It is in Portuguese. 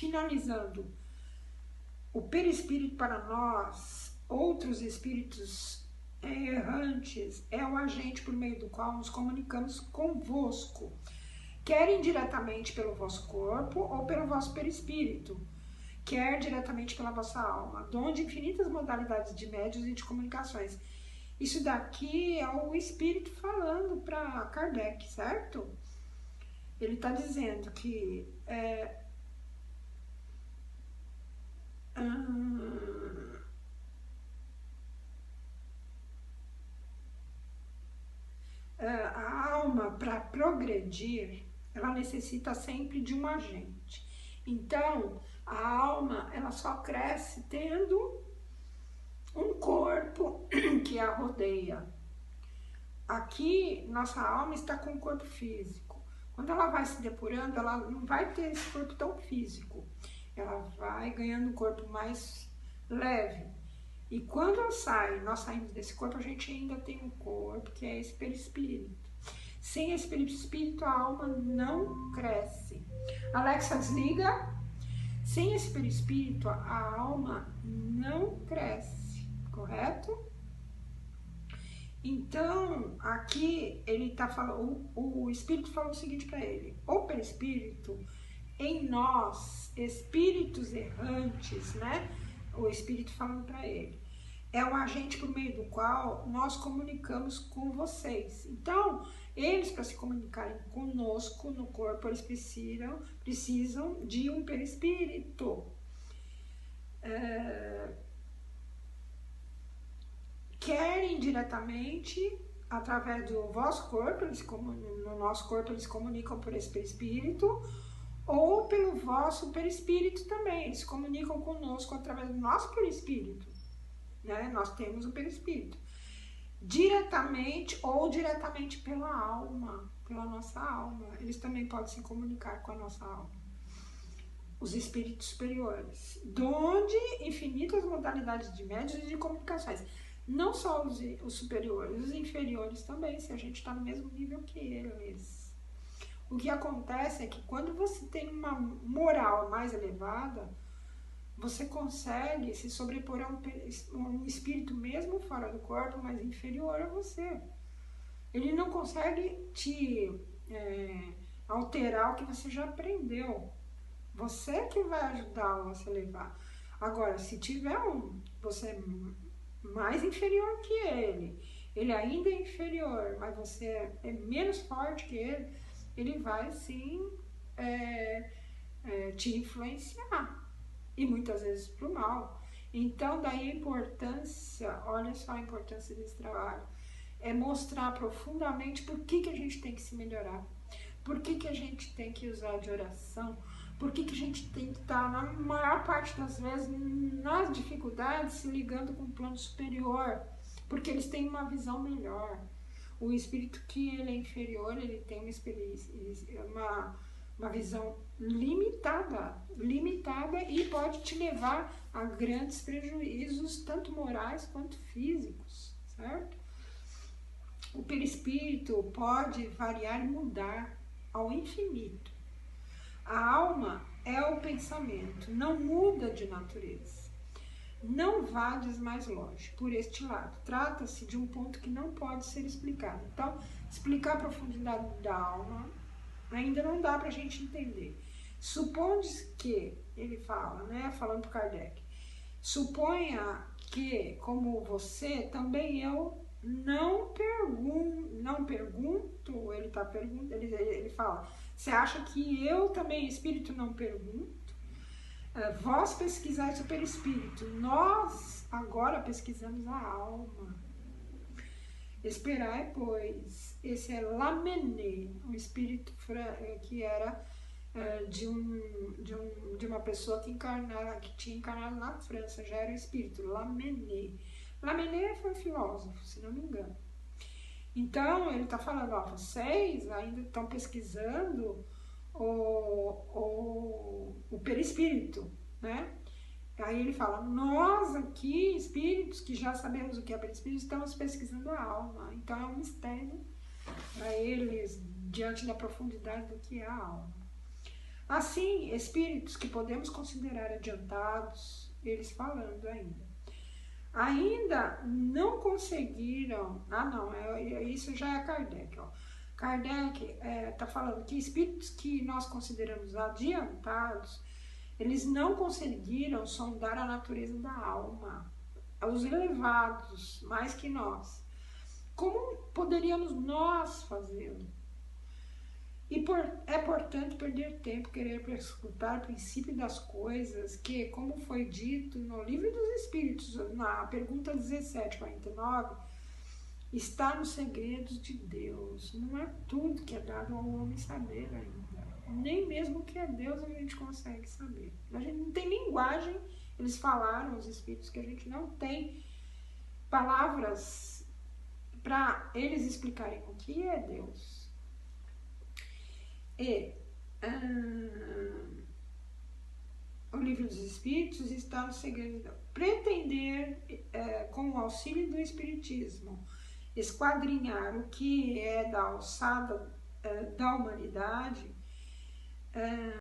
finalizando, o perispírito para nós, outros espíritos errantes, é o agente por meio do qual nos comunicamos convosco, quer indiretamente pelo vosso corpo ou pelo vosso perispírito, quer diretamente pela vossa alma, donde infinitas modalidades de médios e de comunicações. Isso daqui é o espírito falando para Kardec, certo? Ele está dizendo que a alma, para progredir, ela necessita sempre de um agente. Então, a alma, ela só cresce tendo um corpo que a rodeia. Aqui, nossa alma está com o corpo físico. Quando ela vai se depurando, ela não vai ter esse corpo tão físico. Ela vai ganhando um corpo mais leve. E quando nós saímos desse corpo, a gente ainda tem um corpo, que é esse perispírito. Sem esse perispírito, a alma não cresce. Alexa, desliga. Sem esse perispírito, a alma não cresce, correto? Então, aqui ele está falando, o espírito falou o seguinte para ele: o perispírito em nós, espíritos errantes, né? O espírito falando para ele, é um agente por meio do qual nós comunicamos com vocês. Então, eles, para se comunicarem conosco no corpo, eles precisam de um perispírito. Querem diretamente, através do vosso corpo, no nosso corpo eles comunicam por esse perispírito, ou pelo vosso perispírito também, eles se comunicam conosco através do nosso perispírito. Né? Nós temos um perispírito. Diretamente ou diretamente pela alma, pela nossa alma. Eles também podem se comunicar com a nossa alma. Os espíritos superiores. Donde infinitas modalidades de médios e de comunicações. Não só os superiores, os inferiores também, se a gente está no mesmo nível que eles. O que acontece é que quando você tem uma moral mais elevada, você consegue se sobrepor a um espírito mesmo fora do corpo, mas inferior a você. Ele não consegue te alterar o que você já aprendeu. Você que vai ajudá-lo a se elevar. Agora, se tiver você mais inferior que ele ainda é inferior, mas você é menos forte que ele vai sim te influenciar. E muitas vezes para o mal. Então, daí a importância, olha só a importância desse trabalho, é mostrar profundamente por que a gente tem que se melhorar, por que a gente tem que usar de oração, por que a gente tem que estar, na maior parte das vezes, nas dificuldades, se ligando com o plano superior, porque eles têm uma visão melhor. O espírito que ele é inferior, ele tem uma visão limitada e pode te levar a grandes prejuízos, tanto morais quanto físicos, certo? O perispírito pode variar e mudar ao infinito. A alma é o pensamento, não muda de natureza. Não vades mais longe por este lado. Trata-se de um ponto que não pode ser explicado. Então, explicar a profundidade da alma ainda não dá para a gente entender. Suponde que, ele fala, né, falando para Kardec, suponha que, como você, também eu não pergunto, ele fala, você acha que eu também, espírito, não pergunto? Vós pesquisais o perispírito, nós agora pesquisamos a alma. Esperai, pois, esse é Lamennais, um espírito que era de uma pessoa que tinha encarnado na França, já era o espírito, Lamennais. Lamennais foi filósofo, se não me engano. Então, ele está falando, ó, vocês ainda estão pesquisando o perispírito, né? Aí ele fala, nós aqui, espíritos, que já sabemos o que é perispírito, estamos pesquisando a alma. Então é um mistério para eles, diante da profundidade do que é a alma. Assim, espíritos que podemos considerar adiantados, eles falando ainda não conseguiram, isso já é Kardec, ó. Kardec está falando que espíritos que nós consideramos adiantados, eles não conseguiram sondar a natureza da alma, os elevados, mais que nós. Como poderíamos nós fazê-lo? Portanto, perder tempo querer escutar o princípio das coisas que, como foi dito no Livro dos Espíritos, na pergunta 1749, está nos segredos de Deus. Não é tudo que é dado ao homem saber ainda. Nem mesmo o que é Deus a gente consegue saber. A gente não tem linguagem, eles falaram, os Espíritos, que a gente não tem palavras para eles explicarem o que é Deus. O Livro dos Espíritos está no segredo. Pretender, com o auxílio do Espiritismo, esquadrinhar o que é da alçada da humanidade,